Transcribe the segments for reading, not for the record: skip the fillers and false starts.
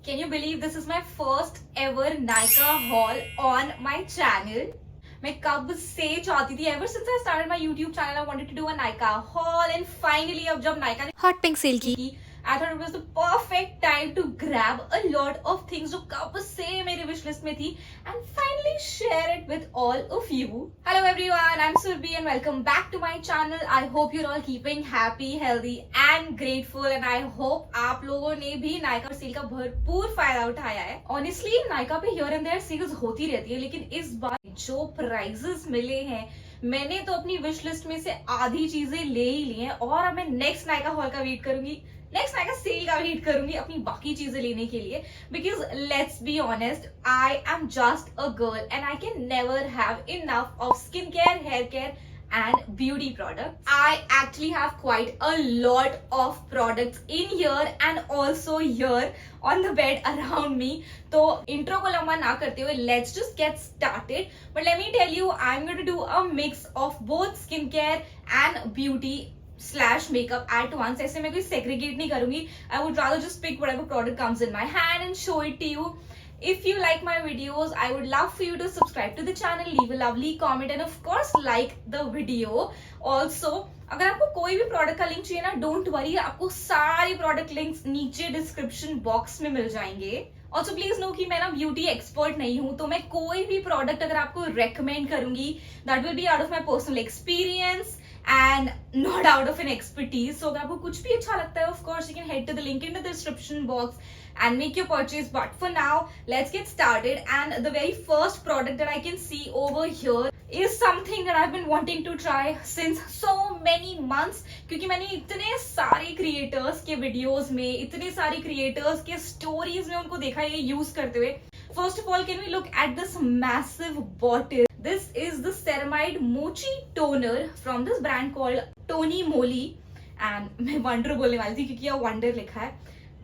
Can you believe this is my first ever Nykaa haul on my channel? मैं कब से चाहती थी, ever since I started my YouTube channel, I wanted to do a Nykaa haul, and finally अब जब Nykaa ने hot pink sale की, I thought it was the perfect time to grab a lot of things जो कब से मेरे wish list में थी and finally share it with all of you. Hello everyone, I'm Surbhi and welcome back to my channel. I hope you're all keeping happy, healthy and grateful, and I hope आप लोगों ने भी Nykaa cell का भरपूर फायदा उठाया है. Honestly, Nykaa पे here and there sales होती रहती है, लेकिन इस बार जो प्राइजेस मिले हैं, मैंने तो अपनी विश लिस्ट में से आधी चीजें ले ही ली हैं और अब मैं नेक्स्ट नायका हॉल का वेट करूंगी, नेक्स्ट नायका सेल का वेट करूंगी अपनी बाकी चीजें लेने के लिए. Because let's be honest, I am just a girl and I can never have enough of skin care, hair care and beauty products. I actually have quite a lot of products in here and also here on the bed around me. तो intro को लंबा ना करते हुए let's just get started. But let me tell you, I'm going to do a mix of both skincare and beauty slash makeup at once. ऐसे मैं कोई segregate नहीं करूंगी. I would rather just pick whatever product comes in my hand and show it to you. If you like my videos, I would love for you to subscribe to the channel, leave a lovely comment and of course like the video. Also, अगर आपको कोई भी product का link चाहिए ना, don't worry, आपको सारे product links नीचे डिस्क्रिप्शन बॉक्स में मिल जाएंगे. ऑल्सो प्लीज नो कि मैं ना ब्यूटी एक्सपर्ट नहीं हूं, तो मैं कोई भी प्रोडक्ट अगर आपको रेकमेंड करूंगी, that will be out of my personal experience and not out of an expertise. So अगर आपको कुछ भी अच्छा लगता है, of course you can head to the link in the description box and make your purchase. But for now, let's get started. And the very first product that I can see over here is something that I've been wanting to try since so many months. क्योंकि मैंने इतने सारे creators के videos में, इतने सारे creators के stories में उनको देखा ये use करते हुए. First of all, can we look at this massive bottle? This is the Ceramide Mochi Toner from this brand called Tony Moly. And मैं Wonder बोलने वाली थी क्योंकि यहाँ Wonder लिखा है.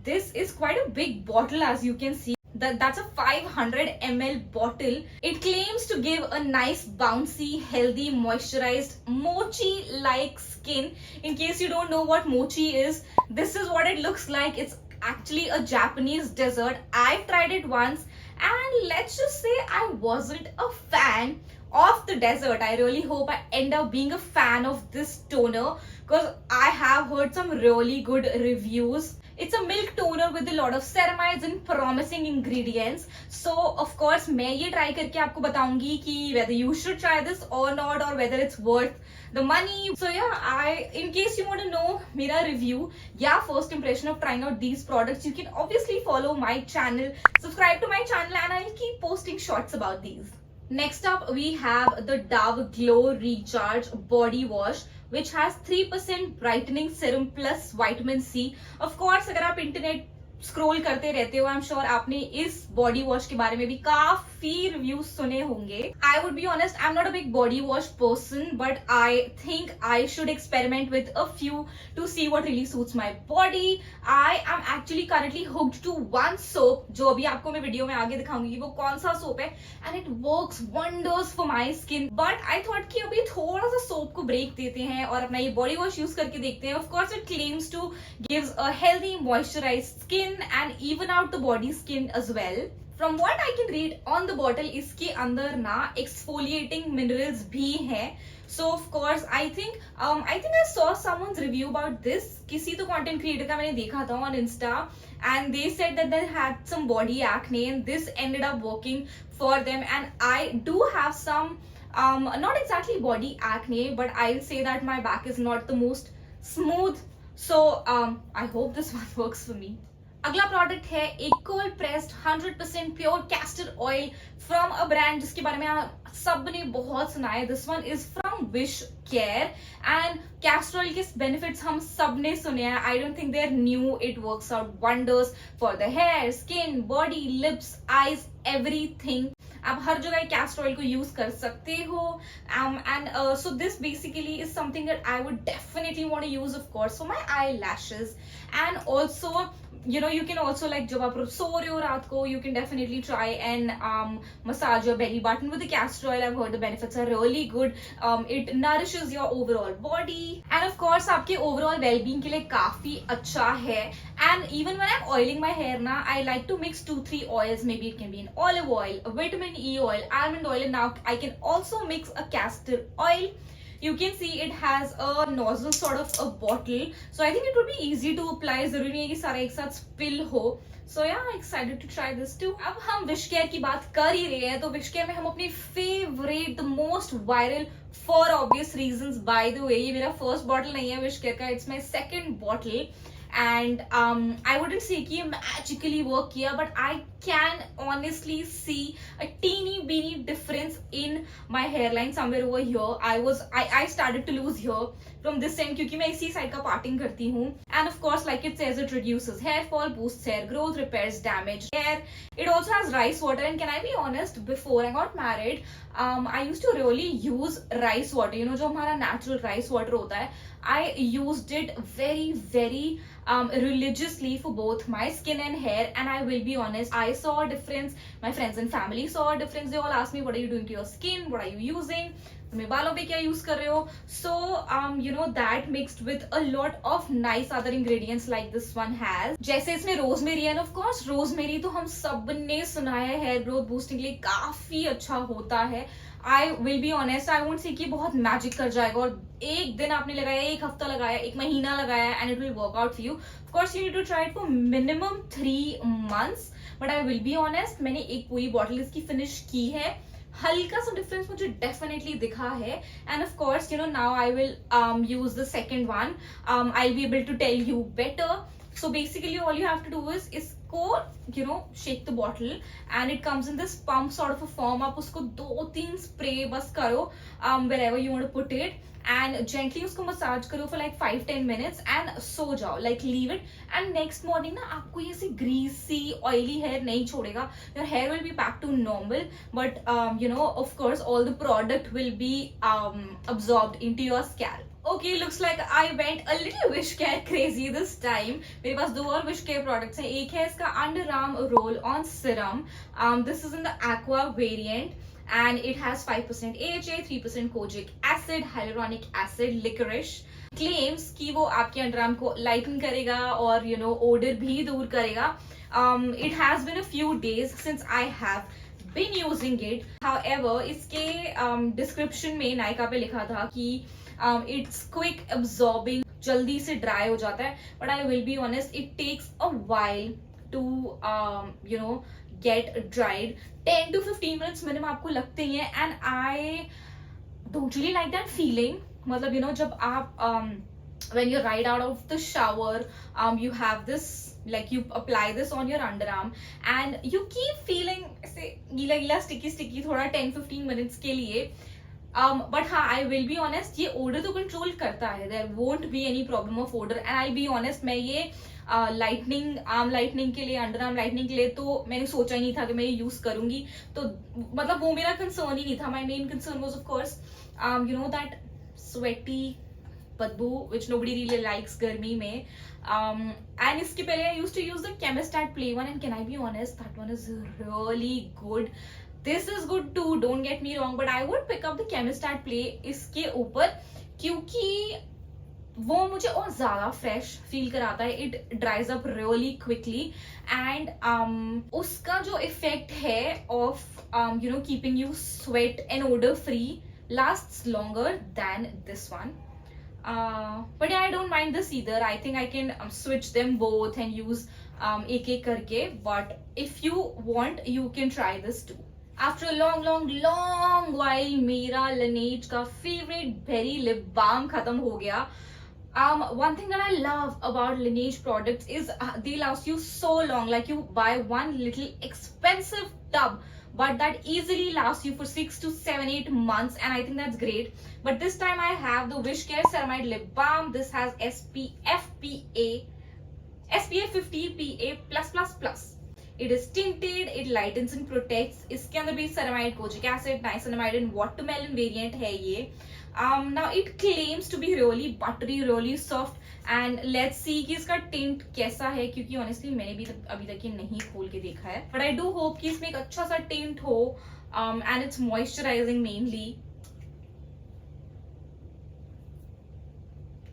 This is quite a big bottle, as you can see. That's a 500 ml bottle. It claims to give a nice bouncy, healthy, moisturized, mochi-like skin. In case you don't know what mochi is, this is what it looks like. It's actually a Japanese dessert. I've tried it once and let's just say I wasn't a fan of the dessert. I really hope I end up being a fan of this toner because I have heard some really good reviews. It's a milk toner with a lot of ceramides and promising ingredients. So of course मैं ये try करके आपको बताऊंगी कि whether you should try this or not, or whether it's worth the money. So yeah, in case you want to know मेरा review या first impression of trying out these products, you can obviously follow my channel, subscribe to my channel, and I'll keep posting shorts about these. Next up, we have the Dove Glow Recharge Body Wash, which has 3% brightening serum plus vitamin C. Of course, अगर आप internet scroll करते रहते हो, आई am sure आपने इस body wash के बारे में भी काफी रिव्यूज सुने होंगे. I would be honest, I am not a big body wash person, but I think I should experiment with a few to see what really suits my body. I am actually currently hooked to one soap, जो अभी आपको मैं video में आगे दिखाऊंगी वो कौन सा सोप है, and it works wonders for my skin. But I thought कि अभी थोड़ा सा सोप को ब्रेक देते हैं और अपना ये बॉडी वॉश यूज करके देखते हैं. Of course it claims two gives a healthy moisturised skin and even out the body skin as well. From what I can read on the bottle, इसके अंदर ना exfoliating minerals भी हैं. So of course I think I saw someone's review about this. किसी तो content creator का मैंने देखा था on Insta, and they said that they had some body acne and this ended up working for them. And I do have some not exactly body acne, but I'll say that my back is not the most smooth. So I hope this one works for me. अगला product है एक cold pressed 100% pure castor oil from a brand जिसके बारे में आप सबने बहुत सुना है. This one is from Wish Care, and castor oil के बेनिफिट्स हम सबने सुने हैं. I don't think they are new. It works out wonders for the hair, skin, body, lips, eyes, everything. आप हर जगह कैस्टर ऑयल को यूज कर सकते हो. And so this basically is something that I would definitely want to use, of course, for my eye lashes. And also you know, you can also like जब आप सो रहे हो रात को, you can definitely try and massage your belly button with the castor oil. I've heard the benefits are really good. It nourishes your overall body and of course आपके overall well-being के लिए काफी अच्छा है. And even when I'm oiling my hair ना, I like to mix 2-3 oils. Maybe it can be an olive oil, a vitamin E oil, almond oil, and now I can also mix a castor oil. You can see it has a nozzle sort of a bottle, so I think it would be easy to apply. जरूरी नहीं है कि सारा एक साथ spill हो. So yeah, I'm excited to try this too. अब हम विश केयर की बात कर ही रहे हैं, तो विश केयर में हम अपनी favourite, the most viral for obvious reasons, by the way, ये मेरा फर्स्ट बॉटल नहीं है विश केयर का, it's my second bottle. And I wouldn't say कि ये magically work किया, but I can honestly see a teeny beeny difference in my hairline somewhere over here. I started to lose here from this end क्योंकि मैं इसी side का parting करती हूँ. And of course, like it says, it reduces hair fall, boosts hair growth, repairs damaged hair. It also has rice water, and can I be honest, before I got married, I used to really use rice water. You know, जो हमारा natural rice water होता है, I used it very religiously for both my skin and hair, and I will be honest, I saw a difference. My friends and family saw a difference. They all asked me, what are you doing to your skin, what are you using, तुम्हें बालों पे क्या use कर रहे हो. So you know, that mixed with a lot of nice other ingredients like this one has. जैसे इसमें rosemary है, of course रोजमेरी तो हम सब ने सुना है हेयर ग्रोथ बूस्टिंग के लिए काफी अच्छा होता है. I will be honest, I won't say कि बहुत मैजिक कर जाएगा और एक दिन आपने लगाया, एक हफ्ता लगाया, एक महीना लगाया, and it will work out for you. Of course, you need to try it for minimum 3 months. But I will be honest, मैंने एक पूरी बॉटल इसकी फिनिश की है. हल्का सा डिफरेंस मुझे डेफिनेटली दिखा है. And of course, you know, now I will use the second one. I will be able to tell you better. So basically all you have to do is इसको, you know, shake the bottle and it comes in this pump sort of a form. आप उसको 2-3 spray बस करो wherever you want to put it and gently उसको massage करो for like 5-10 minutes and सो जाओ, like leave it. And next morning ना आपको ये ऐसी greasy oily hair नहीं छोड़ेगा. Your hair will be back to normal, but you know, of course all the product will be absorbed into your scalp. Okay, looks like I went a little wish care crazy this time. मेरे पास 2 और wish care products हैं. एक है इसका Underarm Roll On Serum. This is in the Aqua variant and it has 5% AHA, 3% kojic acid, hyaluronic acid, licorice. Claims कि वो आपके underarm को लाइटन करेगा और you know odor भी दूर करेगा. It has been a few days since I have been using it. However, इसके description में नायका पे लिखा था कि it's quick absorbing, जल्दी से dry हो जाता है. But I will be honest, it takes a while to you know get dried. 10 to 15 minutes minimum आपको लगते ही हैं. And I don't really like that feeling. मतलब you know, जब आप when you're right out of the shower, you have this, like you apply this on your underarm and you keep feeling ऐसे गीला गीला sticky थोड़ा 10-15 minutes के लिए. But हाँ, I will be honest, ये odor तो control करता है. There won't be any problem of odor. And I'll be honest, मैं ये lightning, arm lightning के लिए, underarm lightning के लिए तो मैंने सोचा ही नहीं था कि मैं ये use करूंगी. तो मतलब वो मेरा concern ही नहीं था. My main concern was of course, you know, that sweaty बदबू which nobody really likes गर्मी में. And इसके पहले I used to use the Chemist at Play one, and can I be honest, that one is really good. This is good too, don't get me wrong, but I would pick up the Chemist at Play इसके ऊपर क्योंकि वो मुझे और ज्यादा fresh feel कराता है. It dries up really quickly and उसका जो इफेक्ट है of you know keeping you sweat and odour free lasts longer than this one. But yeah, I don't mind this either. I think I can switch them both and use एक एक करके. But if you want, you can try this too. After a long while, मेरा Laneige का favorite berry lip balm खत्म हो गया. One thing that I love about Laneige products is they last you so long. Like you buy one little expensive tub, but that easily lasts you for 6 to 7, 8 months, and I think that's great. But this time I have the Wishcare Ceramide Lip Balm. This has SPF 50 PA+++. It is tinted, it lightens and protects. इसके अंदर भी ceramide, kojic acid, niacinamide and watermelon variant है ये. Now it claims to be really buttery, really soft, and let's see कि इसका tint कैसा है, क्योंकि ऑनेस्टली मैंने भी अभी तक ये नहीं खोल के देखा है, बट आई डू होप कि इसमें एक अच्छा सा टिंट हो, and it's moisturising mainly.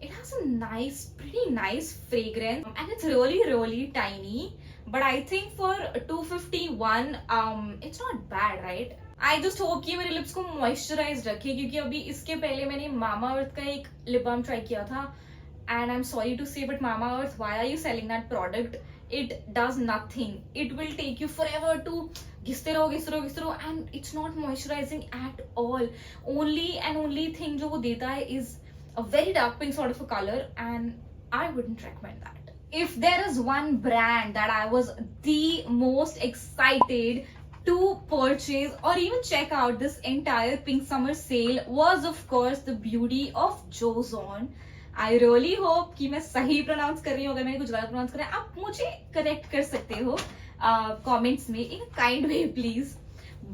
It has a nice, pretty nice fragrance, and it's really, really tiny. But I think for 251, it's not bad, right? I just hope कि मेरे lips को moisturise रखे, क्योंकि अभी इसके पहले मैंने मामा अर्थ का एक लिप बाम ट्राई किया था, and I'm sorry to say, but Mama Earth, why are you selling that product? It does nothing. It will take you forever to घिसते रहो, and it's not moisturizing at all. Only and only thing जो वो देता है is a very dark pink sort of a color, and I wouldn't recommend that. If there is one brand that I was the most excited to purchase or even check out this entire pink summer sale, was of course the beauty of Jozon. I really hope कि मैं सही pronounce कर रही हूँ. अगर मैंने कुछ गलत प्रोनाउंस करा है आप मुझे करेक्ट कर सकते हो कमेंट्स में in kind way please.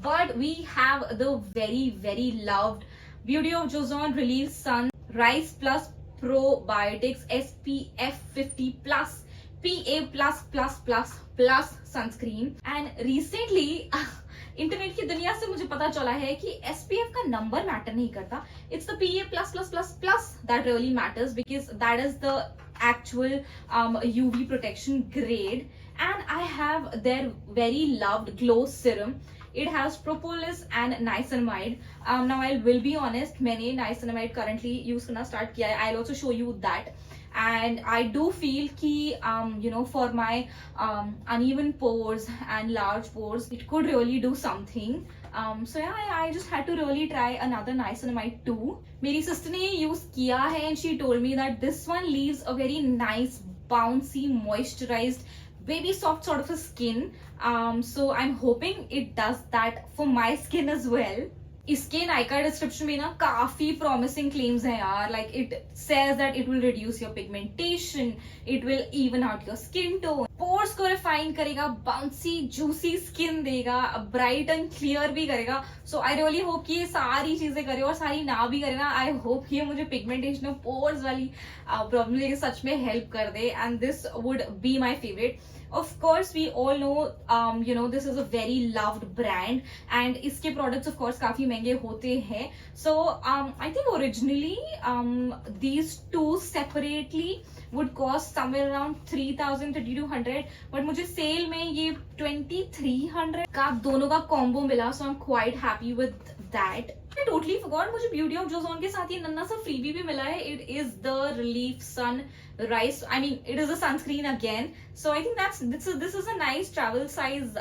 But we have the very very loved beauty of Joseon relief sun rice plus probiotics SPF 50 plus PA+++ sunscreen. And recently internet की दुनिया से मुझे पता चला है कि SPF का नंबर मैटर नहीं करता. It's the PA+++ that really matters, because that is the actual UV protection grade. And I have their very loved glow serum. It has propolis and niacinamide. Now I will be honest, मैंने niacinamide currently use करना start किया है. I'll also show you that. And I do feel कि for my uneven pores and large pores, it could really do something. So yeah, I just had to really try another niacinamide too. मेरी sister ने ये use किया है, and she told me that this one leaves a very nice, bouncy, moisturized, baby soft sort of a skin. So I'm hoping it does that for my skin as well. इसके Nykaa description में ना काफी promising claims हैं यार. Like it says that it will reduce your pigmentation, it will even out your skin tone, pores को refine करेगा, bouncy juicy skin देगा, bright and clear भी करेगा. सो आई रियली होप कि ये सारी चीजें करे, और सारी ना भी करे ना, आई होप ये मुझे पिगमेंटेशन और पोर्स वाली प्रॉब्लम लेके सच में हेल्प कर दे. And this would be my favourite. Of course, we all know, this is a very loved brand, and इसके products of course काफी महंगे होते हैं. So I think originally these two separately would cost somewhere around 3,000-3,200, but मुझे cell में ये 2,300 का दोनों का कॉम्बो मिला. So I'm quite happy with that. I totally forgot, मुझे ब्यूटी ऑफ जोजॉन के साथ ये नन्ना सा फ्रीबी भी मिला है. It is the Relief Sun Rice. I mean, it is a sunscreen again. So I think this is a nice travel size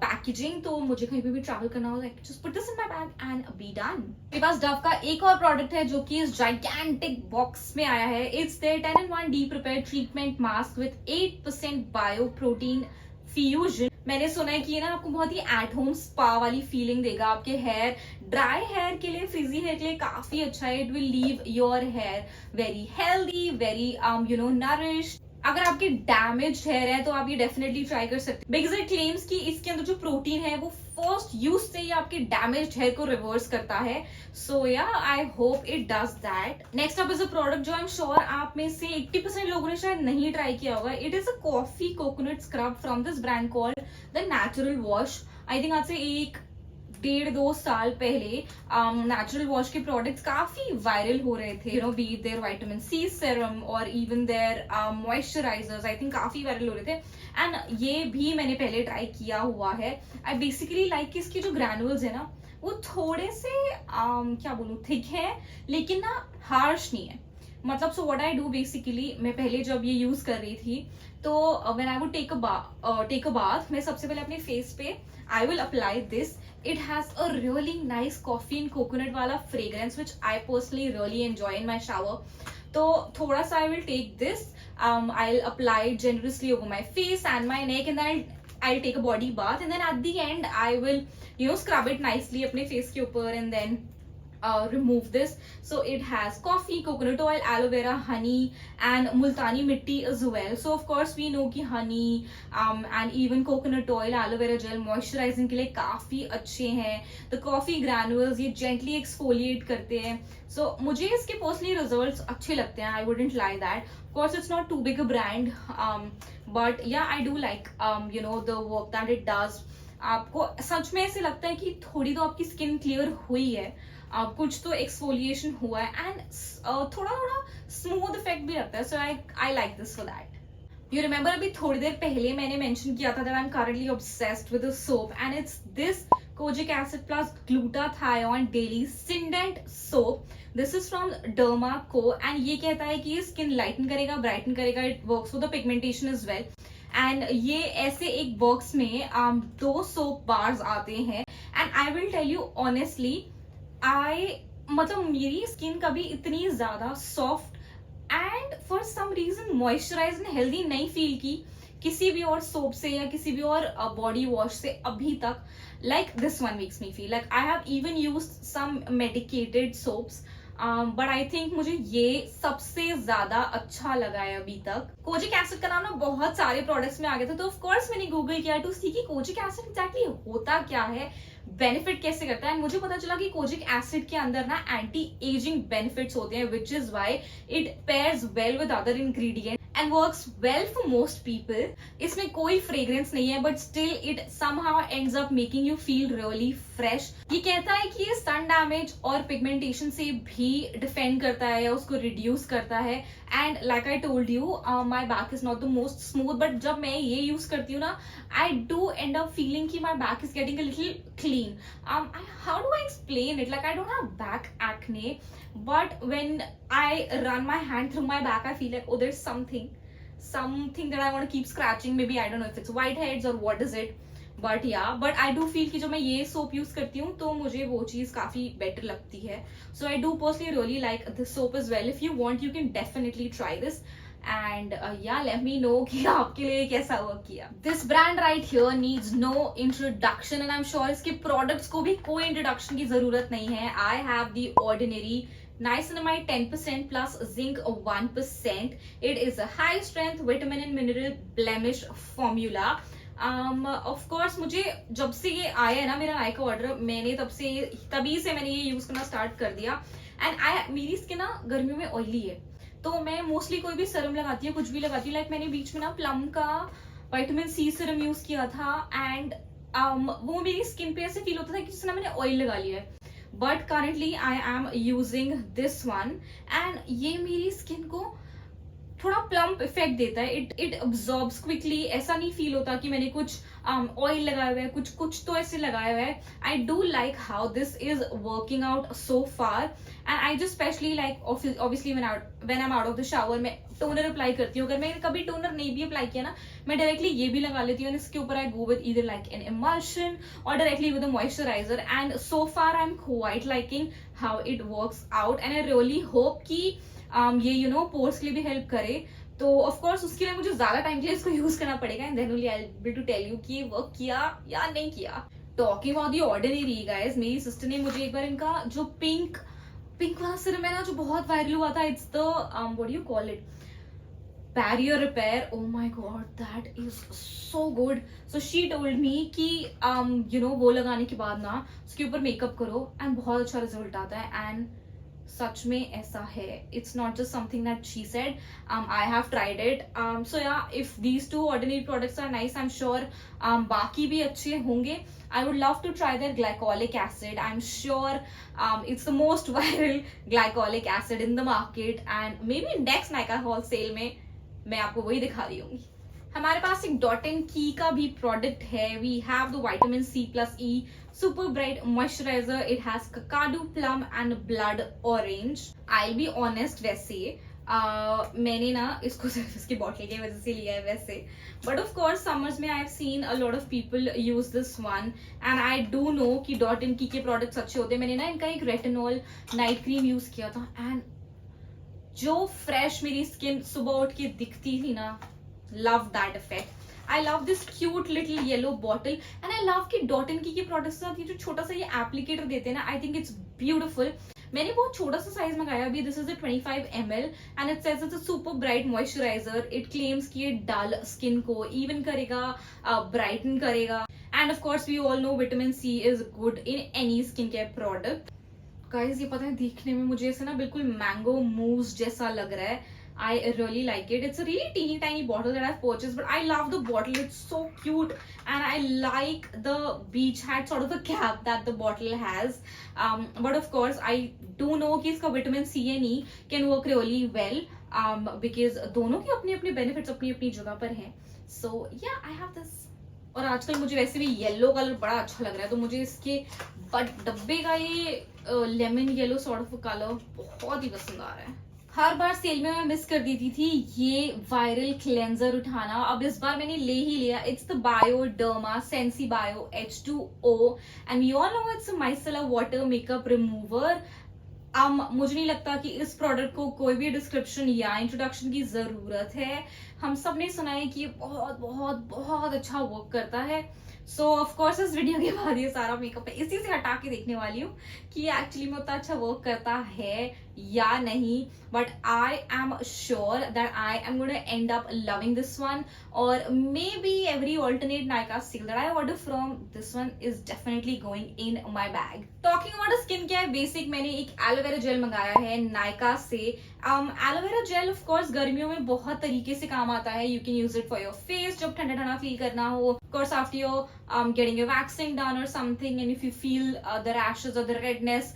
packaging. तो मुझे कहीं पे भी travel करना हो, like just put this in my bag and be done. मेरे पास Dove का एक और product है जो कि इस gigantic box में आया है. It's their 10-in-1 Deep-Prepared Treatment Mask with 8% Bioprotein Fusion. मैंने सुना है कि ये ना आपको बहुत ही एट होम स्पा वाली फीलिंग देगा. आपके हेयर, ड्राई हेयर के लिए, फ्रिजी हेयर के लिए काफी अच्छा है. It will leave your hair very healthy, very nourished. अगर आपके डैमेज हेयर है तो आप ये डेफिनेटली ट्राई कर सकते हैं, बिकॉज इट क्लेम्स कि इसके अंदर जो प्रोटीन है वो फर्स्ट यूज से ही आपके डैमेज हेयर को रिवर्स करता है. सो या I hope it does that. Next up is a product जो आई एम श्योर आप में से 80% लोगों ने शायद नहीं ट्राई किया होगा. It is a coffee coconut scrub from this brand called the natural wash. I think आज से 1-1.5-2 साल पहले नेचुरल वॉश के प्रोडक्ट्स काफी वायरल हो रहे थे. Be their vitamin C serum और even their moisturisers, I think काफी वायरल हो रहे थे. एंड ये भी मैंने पहले ट्राई किया हुआ है. आई बेसिकली लाइक कि इसके जो ग्रैनुअल्स है ना वो थोड़े से क्या बोलूं, थिक है, लेकिन ना हार्श नहीं है. मतलब so what I do basically, मैं पहले जब ये यूज कर रही थी तो when I would take a bath, मैं सबसे पहले अपने फेस पे I will apply this. It has a really nice coffee and coconut वाला fragrance which I personally really enjoy in my shower. तो थोड़ा सा I will take this, I'll apply it generously over my face and my neck, and then I'll take a body bath, and then at the end I will scrub it nicely अपने face के ऊपर, and then remove this. So it has coffee, coconut oil, aloe vera, honey and multani mitti as well. So of course we know कि honey and even coconut oil, aloe vera gel moisturizing के लिए काफी अच्छे हैं. The coffee granules ये gently exfoliate करते हैं. So मुझे इसके personally results अच्छे लगते हैं. I wouldn't lie that. Of course it's not too big a brand, but yeah I do like the work that it does. आपको सच में ऐसे लगता है कि थोड़ी तो आपकी स्किन क्लियर हुई है, कुछ तो एक्सफोलिएशन हुआ है एंड थोड़ा थोड़ा स्मूथ इफेक्ट भी लगता है. So I like this for that. You remember अभी थोड़ी देर पहले मैंने मेंशन किया था that I am currently obsessed with a soap and it's this kojic acid plus glutathione daily syndet soap. This is from Derma Co and ये कहता है कि ये स्किन लाइटन करेगा, ब्राइटन करेगा. It works with the pigmentation as well. And ये ऐसे एक बॉक्स में 2 सोप बार्स आते हैं and I will tell you honestly मतलब मेरी स्किन कभी इतनी ज्यादा soft and for some reason moisturise and healthy नहीं फील की किसी भी और सोप से या किसी भी और बॉडी वॉश से अभी तक. Like this one makes me feel like I have even used some medicated soaps but I think मुझे ये सबसे ज्यादा अच्छा लगा है अभी तक. कोजिक एसिड का नाम ना बहुत सारे प्रोडक्ट्स में आ गया था तो ऑफ कोर्स मैंने गूगल किया टू सी कि कोजिक एसिड एग्जैक्टली होता क्या है, बेनिफिट कैसे करता है. मुझे पता चला कि कोजिक एसिड के अंदर ना एंटी एजिंग बेनिफिट्स होते हैं which is why it pairs well with other ingredient and works well for most people. इसमें कोई फ्रेग्रेंस नहीं है but still it somehow ends up making you feel really fresh. ये कहता है कि ये सन डैमेज और पिगमेंटेशन से भी डिफेंड करता है या उसको रिड्यूस करता है. And like I told you my back is not the most smooth but जब मैं ये यूज करती हूँ ना I do end up feeling कि my back is getting a little clean. How do I explain it? Like I don't have back acne, but when I run my hand through my back, I feel like oh, there's something that I want to keep scratching. Maybe I don't know if it's whiteheads or what is it. But yeah, but I do feel कि जब मैं ये soap use करती हूँ तो मुझे वो चीज काफी better लगती है. So I do personally really like this soap as well. If you want, you can definitely try this. And yeah, let me know कि आपके लिए कैसा वर्क किया. This brand right here needs no introduction and I'm sure इसके products को भी कोई introduction की जरूरत नहीं है. I have the ordinary niacinamide 10% plus zinc 1%. It is a high strength vitamin and mineral blemish formula. Of course मुझे जब से ये आया है ना मेरा नाइका ऑर्डर, मैंने तभी से मैंने ये यूज करना स्टार्ट कर दिया. एंड मेरी स्किन ना गर्मियों में ऑयली है तो मैं मोस्टली कोई भी सीरम लगाती हूँ, कुछ भी लगाती हूँ. लाइक मैंने बीच में ना प्लम का विटामिन सी सीरम यूज किया था एंड वो मेरी स्किन पे ऐसे फील होता था कि जिसने मैंने ऑयल लगा लिया है. But currently I am using this one and ये मेरी स्किन को थोड़ा प्लम्प इफेक्ट देता है. It absorbs quickly. ऐसा नहीं फील होता कि मैंने कुछ ऑयल लगाया हुआ है, कुछ तो ऐसे लगाया हुआ है. I do like how this is working out so far and I just specially like obviously when I am out of the shower मैं टोनर अप्लाई करती हूँ. अगर मैं कभी टोनर नहीं भी अप्लाई किया ना मैं डायरेक्टली ये भी लगा लेती हूँ. इसके ऊपर I go with either like an emulsion or directly with a moisturiser and so far I am quite liking how it works out and I really hope कि ये पोर्स के लिए भी हेल्प करे. तो ऑफ कोर्स उसके लिए मुझे ज्यादा टाइम के लिए इसको यूज करना पड़ेगा and then only I will be to tell you कि वर्क किया या नहीं किया. Talking about the Ordinary guys, मेरी सिस्टर ने मुझे एक बार इनका जो पिंक वाला सीरम है ना जो बहुत वायरल हुआ था, it's the what do you call it, barrier repair. Oh my god, that is so good. So she told me कि वो लगाने के बाद ना उसके ऊपर मेकअप करो एंड बहुत अच्छा रिजल्ट आता है. एंड सच में ऐसा है. It's not just something that she said. I have tried it. So yeah if these 2 ordinary products are nice I am sure बाकी भी अच्छे होंगे. I would love to try their glycolic acid. I'm sure it's the most viral glycolic acid in the market and maybe next Nykaa haul sale में मैं आपको वही दिखा रही हूँ. हमारे पास एक डॉट एंड की का भी प्रोडक्ट है. We have the vitamin C plus E super bright moisturiser. It has Kakadu plum and blood orange. I be honest, वैसे मैंने ना इसको सिर्फ इसकी बॉटल की वजह से लिया है वैसे, बट ऑफ कोर्स समर्स में I have seen a lot of people use this one and I do know कि डॉट एंड की के प्रोडक्ट्स अच्छे होते हैं. मैंने ना इनका एक रेटिनॉल नाइट क्रीम यूज किया था एंड जो फ्रेश मेरी स्किन सुबह उठ के दिखती थी ना, love that effect. I love this cute little yellow bottle and I love कि डॉट एंड की के प्रोडक्ट्स के साथ ये जो छोटा सा ये एप्लीकेटर देते हैं ना, आई थिंक इट्स ब्यूटिफुल. मैंने बहुत छोटा सा साइज मंगाया अभी, this is a 25 ml and it says it's a super bright moisturiser. It claims कि ये डल स्किन को इवन करेगा, ब्राइटन करेगा. And of course we all know vitamin C is good in any skin care product. Guys ये पता है देखने में मुझे ऐसे ना बिल्कुल मैंगो मूस जैसा लग रहा है. I really like it. It's a really teeny tiny bottle that I've purchased, but I love the bottle. It's so cute, and I like the beach hat sort of a cap that the bottle has. But of course, I do know कि इसका vitamin C and E can work really well. Because दोनों के अपने अपने benefits अपनी अपनी जगह पर हैं. So yeah, I have this. और आजकल मुझे वैसे भी येलो कलर बड़ा अच्छा लग रहा है, तो मुझे इसके डब्बे का ये lemon yellow sort of colour बहुत ही पसंद आ रहा है. हर बार सेल में मैं मिस कर देती थी ये वायरल क्लेंजर उठाना. अब इस बार मैंने ले ही लिया. It's the Bioderma Sensi Bio H2O and we all know it's micellar water makeup remover. मुझे नहीं लगता कि इस प्रोडक्ट को कोई भी डिस्क्रिप्शन या इंट्रोडक्शन की जरूरत है. हम सब ने सुना है कि ये बहुत बहुत बहुत अच्छा वर्क करता है. सो ऑफ कोर्स इस वीडियो के बाद ये सारा मेकअप है इसी से हटा के देखने वाली हूँ कि एक्चुअली में उतना अच्छा वर्क करता है या नहीं. But I am sure that I am gonna end up loving this one. Or maybe every alternate Nykaa still that I order from this one is definitely going in my bag. Talking about skin care basic, मैंने एक aloe vera gel मंगाया है नायका से. Aloe vera gel of course गर्मियों में बहुत तरीके से काम आता है. You can use it for your face जब ठंडा ठंडा फील करना हो. Of course after your getting your waxing done or something, and if you feel the rashes or the redness,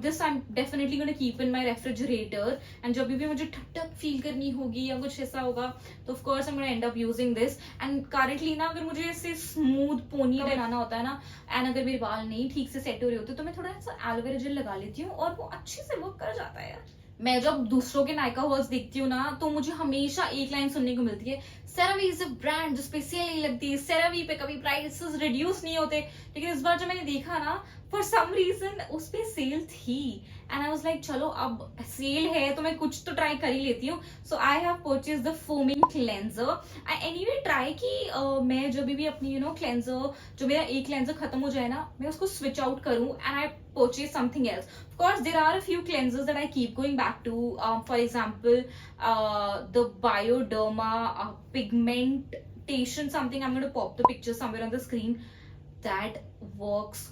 this I'm definitely going to keep in my refrigerator. And जब भी मुझे ठंडक feel करनी होगी या कुछ ऐसा होगा तो of course I'm going to end up using this. And currently ना अगर मुझे ऐसे स्मूथ पोनी बनाना होता है ना, एंड अगर मेरे बाल नहीं ठीक से सेट हो रहे होते तो मैं थोड़ा सा एलोवेरा जेल लगा लेती हूँ और वो अच्छे से वर्क कर जाता है यार. मैं जब दूसरों के नायका हॉल्स देखती हूँ ना तो मुझे हमेशा एक लाइन सुनने को मिलती है, सेरावी इज अ ब्रांड जो पे सेल नहीं लगती, सेरावी पे कभी प्राइसेस रिड्यूस नहीं होते. लेकिन इस बार जब मैंने देखा ना फॉर सम रीजन उस पे सेल थी एंड आई वाज लाइक चलो अब सेल है तो मैं कुछ तो ट्राई कर ही लेती हूँ. So I have purchase the foaming cleanser. I anyway try कि मैं जब भी अपनी क्लेंजर जो मेरा एक क्लेंजर खत्म हो जाए ना मैं उसको स्विच आउट करूँ and I purchase something else. Of course, there are a few cleansers that I keep going back to. For example, the Bioderma pigmentation something. I'm going to pop the picture somewhere on the screen. That works.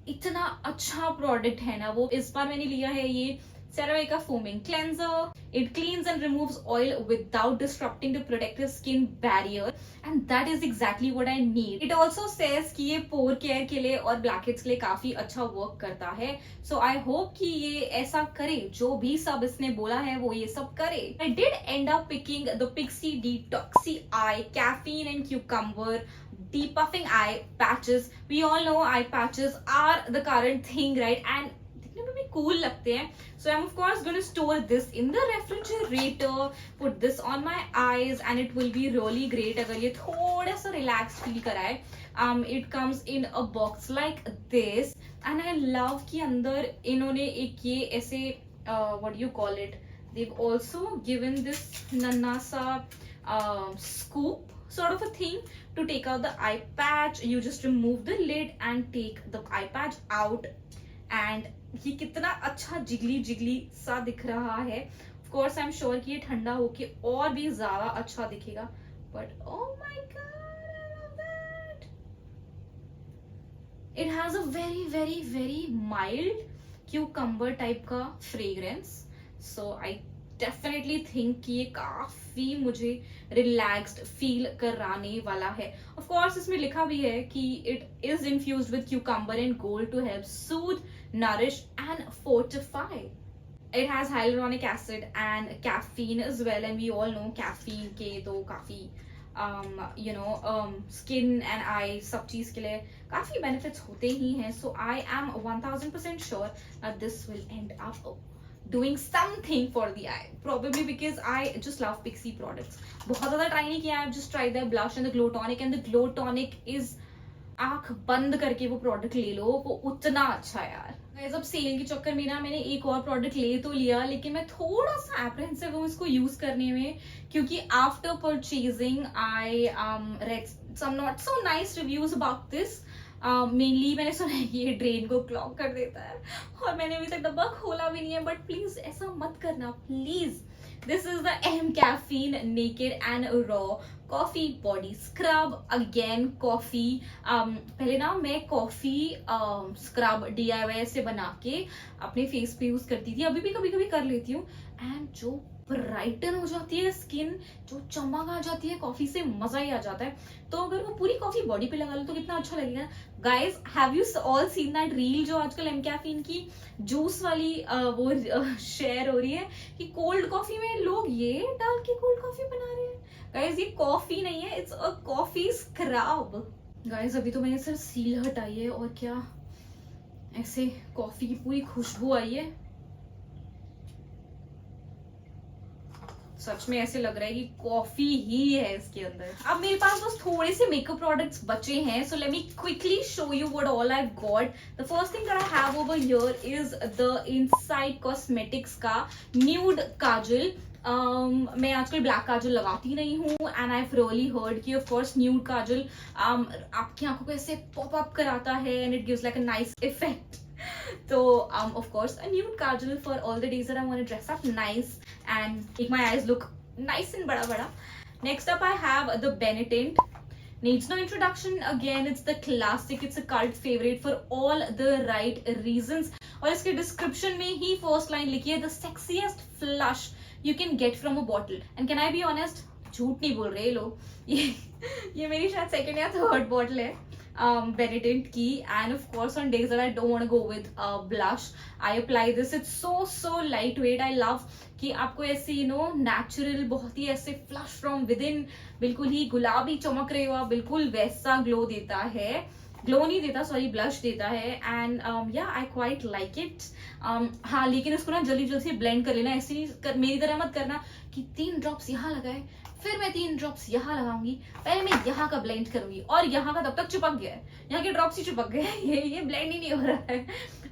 इतना अच्छा product है ना वो. इस बार मैंने लिया है ये CeraVe का foaming cleanser. It cleans and removes oil without disrupting the protective skin barrier, and that is exactly what I need. It also says कि ये pore care के लिए और blackheads के लिए काफी अच्छा work करता है. So I hope कि ये ऐसा करे, जो भी सब इसने बोला है वो ये सब करे. I did end up picking the Pixi Detoxy Eye Caffeine and Cucumber Depuffing Eye Patches. We all know eye patches are the current thing, right? And cool लगते हैं. So I'm of course going to store this in the refrigerator, put this on my eyes, and it will be really great अगर ये थोड़ा सा relaxed feel कराए. It comes in a box like this, and I love कि अंदर इन्होंने एक ये ऐसे what do you call it? They've also given this नन्हा सा scoop sort of a thing to take out the eye patch. You just remove the lid and take the eye patch out. And ये कितना अच्छा जिगली जिगली सा दिख रहा है. Of course I'm sure कि ये ठंडा होके और भी ज्यादा अच्छा दिखेगा. But oh my god, I love that. It has a very very very mild cucumber type का fragrance. So I definitely think कि ये काफी मुझे relaxed feel कराने वाला है. Of course इसमें लिखा भी है कि it is infused with cucumber and gold to help soothe, nourish and fortify. It has hyaluronic acid and caffeine as well, and we all know caffeine के तो काफी skin and eye सब चीज के लिए काफी benefits होते ही हैं. So I am 1000% sure that this will end up doing something for the eye, probably because I just love Pixi products. बहुत ज़्यादा ट्राई नहीं किया. I've just tried their blush and the glow tonic, and the glow tonic is आंख बंद करके वो product ले लो, वो उतना अच्छा यार. जब सेल के चक्कर में ना मैंने एक और प्रोडक्ट ले तो लिया, लेकिन मैं थोड़ा सा एप्रहेंसिव हूँ इसको यूज करने में, क्योंकि after purchasing I read some not so nice reviews about this. Mainly मैंने सुना है कि ये ड्रेन को क्लॉग कर देता है, और मैंने अभी तक डब्बा खोला भी नहीं है, बट प्लीज ऐसा मत करना please. This is the M Caffeine naked and raw coffee body scrub. Again coffee, पहले ना मैं कॉफी स्क्रब DIY से बना के अपने फेस पे यूज करती थी, अभी भी कभी कभी कर लेती हूँ, एंड जो ब्राइटन हो जाती है स्किन, जो चमक आ जाती है कॉफी से, मजा ही आ जाता है। तो अगर वो पूरी कॉफी बॉडी पे लगा लो तो कितना अच्छा लगेगा। Guys, have you all seen that reel जो आजकल एम कैफीन की जूस वाली वो शेयर हो रही है कि कोल्ड कॉफी में लोग ये डाल के कोल्ड कॉफी बना रहे हैं। गाइज, ये कॉफी नहीं है, it's a coffee scrub. Guys, अभी तो मैंने सिर्फ सील हटाई है, और क्या ऐसे कॉफी की पूरी खुशबू आई है। सच में ऐसे लग रहा है कि कॉफी ही है इसके अंदर। अब मेरे पास बस थोड़े से मेकअप प्रोडक्ट्स बचे हैं, so let me quickly show you what all I got. The first thing that I have over here is the inside cosmetics का न्यूड काजल। मैं आजकल ब्लैक काजल लगाती नहीं हूँ, and I have really heard कि of course nude काजल आपकी आंखों को ऐसे पॉप अप कराता है, and it gives like a nice effect. So of course a nude kajal for all the days that I want to dress up nice and make my eyes look nice and bada. Next up I have the Benetint. Needs no introduction, again it's the classic, it's a cult favorite for all the right reasons. और इसके description में ही first line लिखी है the sexiest flush you can get from a bottle. And can I be honest, झूठ नहीं बोल रहे लोग, ये मेरी शायद सेकंड या थर्ड बॉटल है Benetint की, and of course on days that I don't want to go with blush I apply this. It's so lightweight. I love कि आपको ऐसे natural, बहुत ही ऐसे flush from within, बिल्कुल ही गुलाबी चमक रहे हो आप, बिल्कुल वैसा ग्लो देता है, ग्लो नहीं देता सॉरी, ब्लश देता है, एंड या आई क्वाइट लाइक इट। हाँ, लेकिन इसको ना जल्दी जल्दी से ब्लेंड कर लेना, ऐसे मेरी तरह मत करना कि 3 ड्रॉप्स यहाँ लगाए फिर मैं 3 ड्रॉप्स यहाँ लगाऊंगी, पहले मैं यहाँ का ब्लेंड करूंगी और यहाँ का तब तक चिपक गया है, यहाँ के ड्रॉप्स ही चिपक गए, ये ब्लेंड ही नहीं हो रहा है।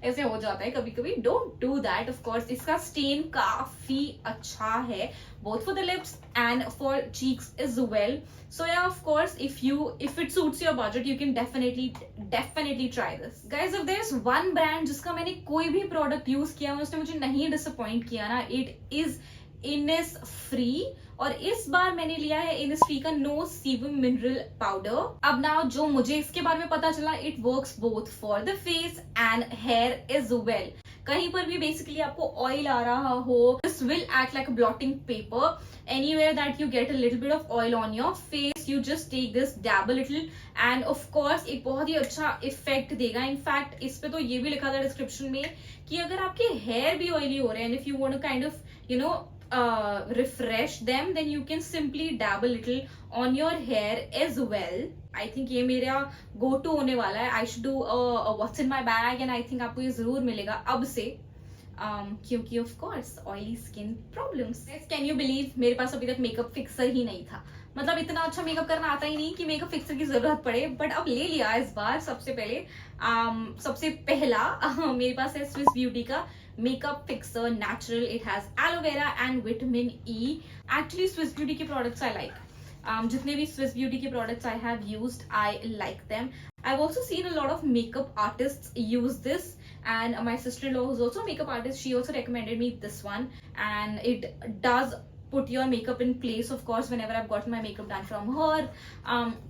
ऐसे हो जाता है कभी कभी, don't do that. Of course इसका स्टेन काफी अच्छा है, both for the lips and for cheeks as well. So yeah, of course, if it suits your budget, you can definitely try this. Guys, if there's one brand जिसका मैंने कोई भी product use किया उसने मुझे नहीं डिसअपॉइंट किया ना, it is Innisfree। और इस बार मैंने लिया है Innisfree का नो सीबम मिनरल पाउडर। अब ना जो मुझे इसके बारे में पता चला, it works both for the face and hair as well. कहीं पर भी बेसिकली आपको ऑयल आ रहा हो, this will act like a blotting paper. Anywhere that you get a little bit of oil on your face, you just take this, dab a little, and of course एक बहुत ही अच्छा effect देगा। In fact इस पे तो ये भी लिखा था डिस्क्रिप्शन में कि अगर आपके हेयर भी ऑयली हो रहे हैं, if you want to kind of refresh them, then you can simply dab a little on your hair as well. I think ये मेरा go to होने वाला है। I should do a what's in my bag, and I think आपको ये जरूर मिलेगा अब से, क्योंकि of course oily skin problems. Can you believe मेरे पास अभी तक मेकअप फिक्सर ही नहीं था, मतलब इतना अच्छा मेकअप करना आता ही नहीं कि मेकअप फिक्सर की जरूरत पड़े, बट अब ले लिया इस बार। सबसे पहला मेरे पास है स्विस ब्यूटी का makeup fixer natural. It has aloe vera and vitamin E. Actually Swiss beauty के प्रोडक्ट्स आई लाइक, जितने भी स्विस ब्यूटी के products I have used, I like them. I have also seen a lot of makeup artists use this, and my sister-in-law who's also a makeup artist, she also recommended me this one, and it does put your makeup in place, of course, whenever I've gotten my makeup done from her.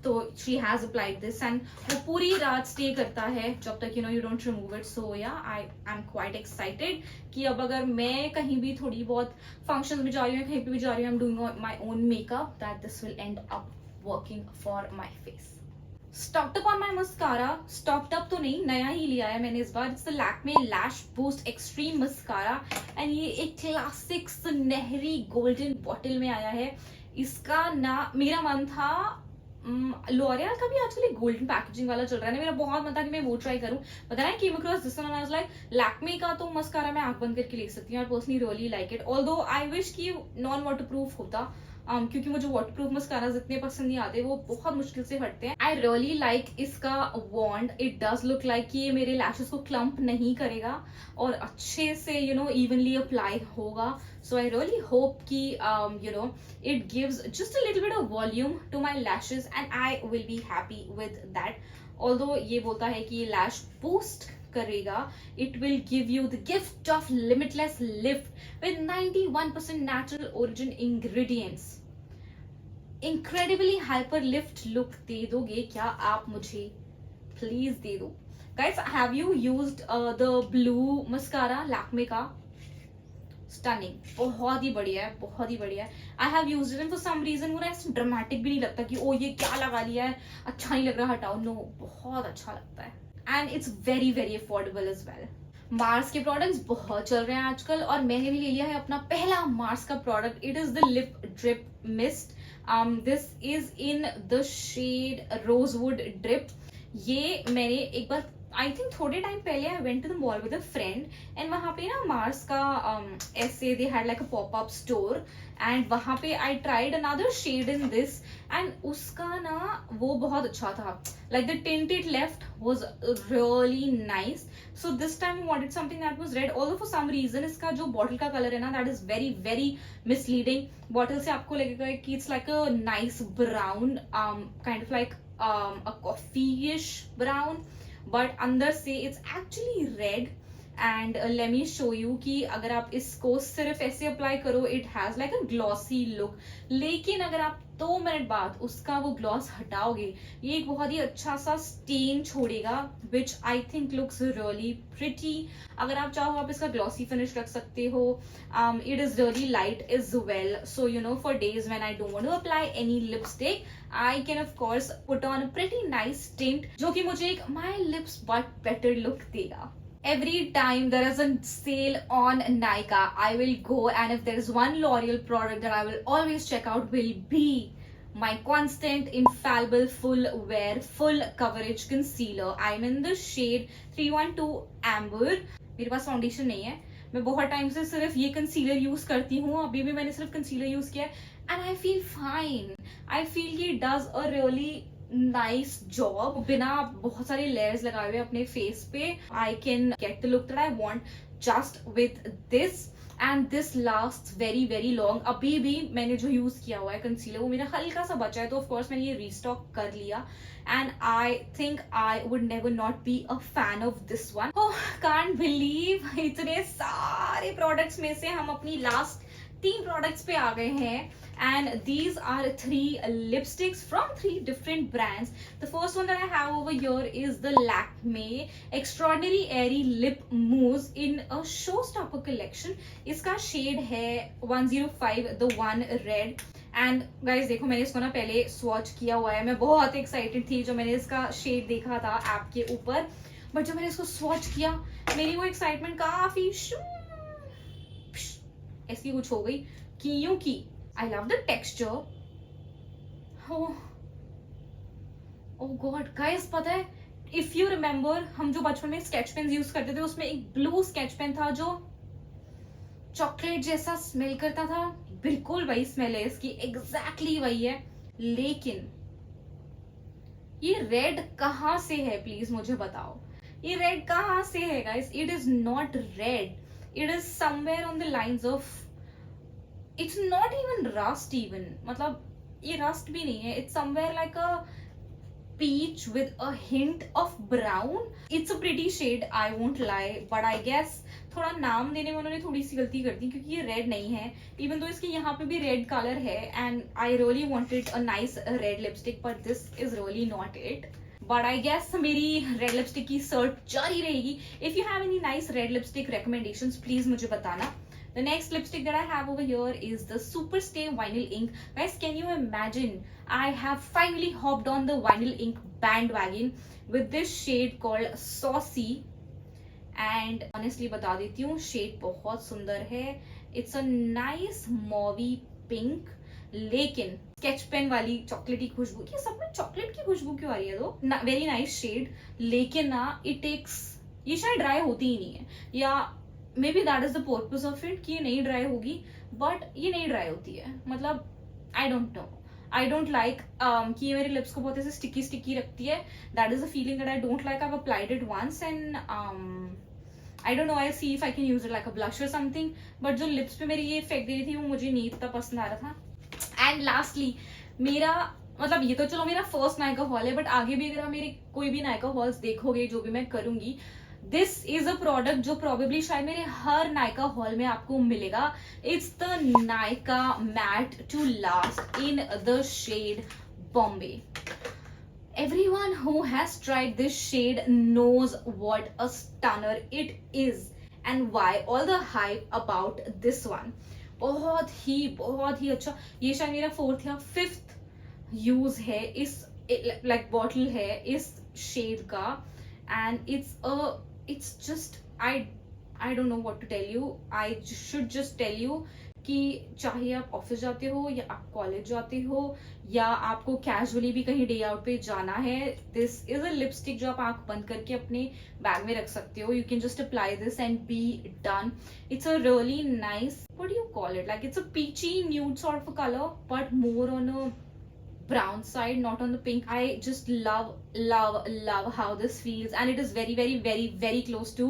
So she has applied this, and वो पूरी रात stay करता है जब तक you don't remove it. So yeah, I'm quite excited कि अब अगर मैं कहीं भी थोड़ी बहुत functions में जा रही हूँ, कहीं पे भी जा रही हूँ, I'm doing my own makeup, that this will end up working for my face. Stocked up on my mascara, stocked up तो नहीं, नया ही लिया है मैंने इस बार। It's the Lakme lash boost extreme mascara, and ये एक क्लासिक सुनहरी गोल्डन बॉटल में आया है। इसका ना मेरा मन था, लॉरियल का भी आजकल गोल्डन पैकेजिंग वाला चल रहा है ना, मेरा बहुत मन था कि मैं वो ट्राई करूं, पता नहीं came across this one, I was like Lakme का तो मस्कारा मैं आंख बंद करके ले सकती हूँ, और personally really like it. Although I wish कि नॉन वाटरप्रूफ होता, क्योंकि मुझे वाटरप्रूफ मस्काराज इतने पसंद नहीं आते, वो बहुत मुश्किल से हटते हैं. आई रियली लाइक इसका वॉन्ड. इट डज लुक लाइक कि ये मेरे लैशेस को क्लम्प नहीं करेगा और अच्छे से इवनली अप्लाई होगा. सो आई रियली होप कि it gives just a little bit of volume to my lashes and I will be happy with that. Although ये बोलता है कि ये lash boost करेगा, it will give you the gift of limitless lift with 91% natural origin ingredients. Incredibly hyper lift look दे दोगे क्या आप मुझे? Please दे दो. Guys, have you used the blue mascara Lakme का? स्टनिंग, बहुत ही बढ़िया है, बहुत ही बढ़िया है. I have used it and for some reason वो ना ऐसे ड्रामेटिक भी नहीं लगता कि ओ ये क्या लगा लिया है, अच्छा नहीं लग रहा, हटाओ. नो, बहुत अच्छा लगता है and it's very very affordable as well. Mars के प्रोडक्ट्स बहुत चल रहे हैं आजकल और मैंने भी ले लिया है अपना पहला मार्स का product. It is the lip drip mist. This is in the shade rosewood drip. ये मैंने एक बार आई थिंक थोड़े टाइम पहले I went to the mall with a friend and वहां पे ना मार्स का ऐसे they had like a pop up store and वहां पे I tried another shade in this and उसका ना वो बहुत अच्छा था. Like the tint it left was really nice. So this time I wanted something that was red. Although for some reason इसका जो बॉटल का कलर है ना that is very very misleading. Bottle से आपको लगेगा कि it's like a nice brown, kind of like a coffee-ish brown, but अंदर से it's actually red. and let me show you कि अगर आप इसको सिर्फ ऐसे अप्लाई करो it has like a glossy look, लेकिन अगर आप 2 मिनट बाद उसका वो ग्लॉस हटाओगे ये एक बहुत ही अच्छा सा स्टेन छोड़ेगा which I think looks really pretty. अगर आप चाहो आप इसका ग्लॉसी फिनिश रख सकते हो. it is really light as well, so for days when I don't want to apply any lipstick I can of course put on a pretty nice tint जो कि मुझे एक my lips but better look देगा. Every time there is a sale on Nykaa, I will go and if there is one L'Oreal product that I will always check out will be my constant infallible full wear full coverage concealer. I'm in the shade 312 Amber. मेरे पास foundation नहीं है, मैं बहुत time से सिर्फ ये concealer use करती हूँ. अभी भी मैंने सिर्फ कंसीलर यूज किया है and I feel fine. I feel कि it does a really nice job. बिना बहुत सारे लेयर्स लगाए हुए अपने फेस पे I can get the look that I want just with this and this last very very long. अभी भी मैंने जो यूज किया हुआ है कंसीलर वो मेरा हल्का सा बचा है तो ऑफकोर्स मैंने ये रीस्टॉक कर लिया and I think I would never not be a fan of this one. Oh, can't believe इतने सारे प्रोडक्ट्स में से हम अपनी लास्ट 3 प्रोडक्ट्स पे आ गए हैं. And these are 3 lipsticks from 3 different brands. The first one that I have over here is the Lakme Extraordinary Airy Lip Mousse in a Showstopper collection. इसका शेड है 105 the one red. And guys देखो मैंने इसको ना पहले swatch किया हुआ है. मैं बहुत एक्साइटेड थी जो मैंने इसका शेड देखा था ऐप के ऊपर, बट जब मैंने इसको स्वॉच किया मेरी वो एक्साइटमेंट काफी ऐसी कुछ हो गई कि यूं की. I love the texture. Oh God, guys, पता है if you remember हम जो बचपन में स्केच पेन यूज करते थे उसमें एक ब्लू स्केच पेन था जो चॉकलेट जैसा स्मेल करता था. बिल्कुल वही स्मेल है इसकी, एग्जैक्टली वही है. लेकिन ये रेड कहाँ से है प्लीज मुझे बताओ. ये रेड कहाँ से है guys? It is not red, it is somewhere on the lines of it's not even rust even. मतलब ये rust भी नहीं है. it's somewhere like a peach with a hint of brown. it's a pretty shade, I won't lie, but I guess थोड़ा नाम देने में उन्होंने थोड़ी सी गलती कर दी क्योंकि ये रेड नहीं है. इवन तो इसके यहाँ पे भी रेड कलर है and I really wanted a nice red lipstick but this is really not it. But I guess मेरी रेड लिपस्टिक की सर्च जारी रहेगी. If you have any nice red lipstick recommendations please मुझे बताना. The next lipstick that I have over here is the Superstay Vinyl Ink. Guys, can you imagine? I have finally hopped on the vinyl ink bandwagon with this shade called Saucy. And honestly बता देती हूँ shade बहुत सुंदर है. It's a nice mauvey pink. लेकिन sketch pen वाली चॉकलेटी खुशबू, ये सब में चॉकलेट की खुशबू क्यों आ रही है? तो वेरी नाइस शेड, लेकिन ना इट टेक्स, ये शायद ड्राई होती ही नहीं है या may be that is the purpose of it कि ये नहीं ड्राई होगी, बट ये नहीं ड्राई होती है. मतलब आई don't know, I don't like कि ये मेरे लिप्स को बहुत ऐसे स्टिकी स्टिकी रखती है. That is a feeling that I don't like. I applied it once and I don't know, I see if I can use it like a blush और something. But जो lips पे मेरी ये effect दे रही थी वो मुझे नहीं इतना पसंद आ रहा था. एंड लास्टली मेरा मतलब ये तो चलो मेरा फर्स्ट नायका हॉल है, बट आगे भी अगर आप मेरे कोई भी नायका हॉल्स देखोगे जो भी मैं करूंगी, दिस इज अ प्रोडक्ट जो प्रोबेबली शायद मेरे हर नायका हॉल में आपको मिलेगा. It's the Nykaa matte to last in the shade Bombay. Everyone who has tried this shade knows what a stunner it is and why all the hype about this one. बहुत ही अच्छा. ये शायद मेरा फोर्थ या फिफ्थ यूज है इस like bottle है इस शेड का. And it's just I don't know what to tell you. I should just tell you कि चाहे आप ऑफिस जाते हो या आप कॉलेज जाते हो या आपको कैजुअली भी कहीं डे आउट पे जाना है, दिस इज अ लिपस्टिक जो आप आंख बंद करके अपने बैग में रख सकते हो. You can just apply this and be done. It's a really nice, what do you call it, like it's a peachy nude sort of colour but more on a brown side, not on the pink. I just love how this feels, and it is very close to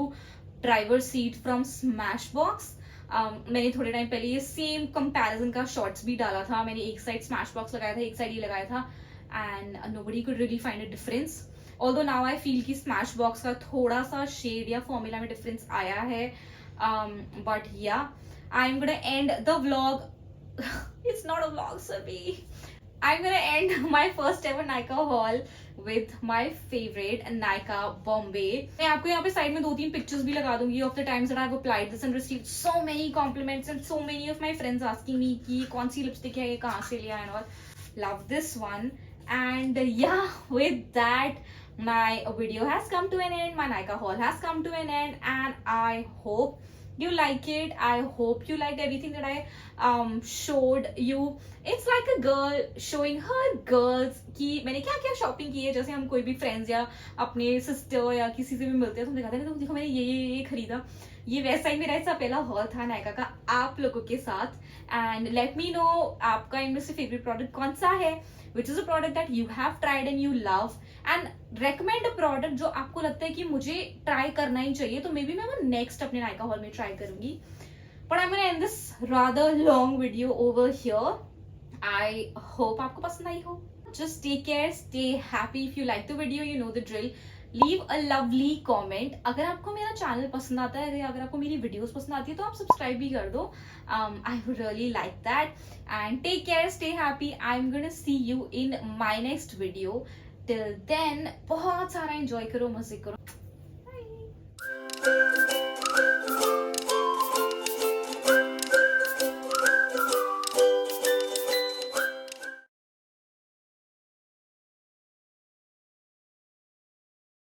driver's seat from Smashbox. मैंने थोड़े time पहले ये same comparison का shorts भी डाला था. मैंने एक साइड Smashbox लगाया था, एक साइड ये लगाया था, and nobody could really find a difference. Although now I feel कि Smashbox का थोड़ा सा शेड या फॉर्मूला में डिफरेंस आया है. But yeah, I'm gonna end the vlog. It's not a vlog, Sabi. I'm gonna end my first ever Nykaa haul with my favorite Nykaa Bombay. मैं आपको यहाँ पे साइड में 2-3 पिक्चर्स भी लगा दूंगी of the times that I've applied this and received so many compliments and so many of my friends asking me कि कौन सी लिपस्टिक है, ये कहाँ से लिया and all. Love this one. And yeah, with that my video has come to an end. My Nykaa haul has come to an end, and I hope you like it. I hope you liked everything that I showed you. It's like a girl showing her girls कि मैंने क्या क्या shopping की है. जैसे हम कोई भी फ्रेंड्स या अपने सिस्टर या किसी से भी मिलते हैं तो हम दिखाते हैं, तो देखो मैंने ये खरीदा. ये वैसा ही मेरा ऐसा पहला हॉल था नायका का आप लोगों के साथ. एंड लेट मी नो आपका इनमें से फेवरेट प्रोडक्ट कौन सा है, which is a product that you have tried and you love, and recommend a product जो आपको लगता है कि मुझे ट्राई करना ही चाहिए, तो मे बी मैं वो नेक्स्ट अपने नायका हॉल में ट्राई करूंगी. But I am gonna and this rather long video over here. I hope आपको पसंद आई हो. Just take care, stay happy. If you like the video, you know the drill. Leave a lovely comment. अगर आपको मेरा channel पसंद आता है, अगर आपको मेरी वीडियोस पसंद आती है तो आप सब्सक्राइब भी कर दो. I would really like that. And take care, stay happy. I'm gonna see you in my next video. Till then, बहुत सारा enjoy करो, मजे करो.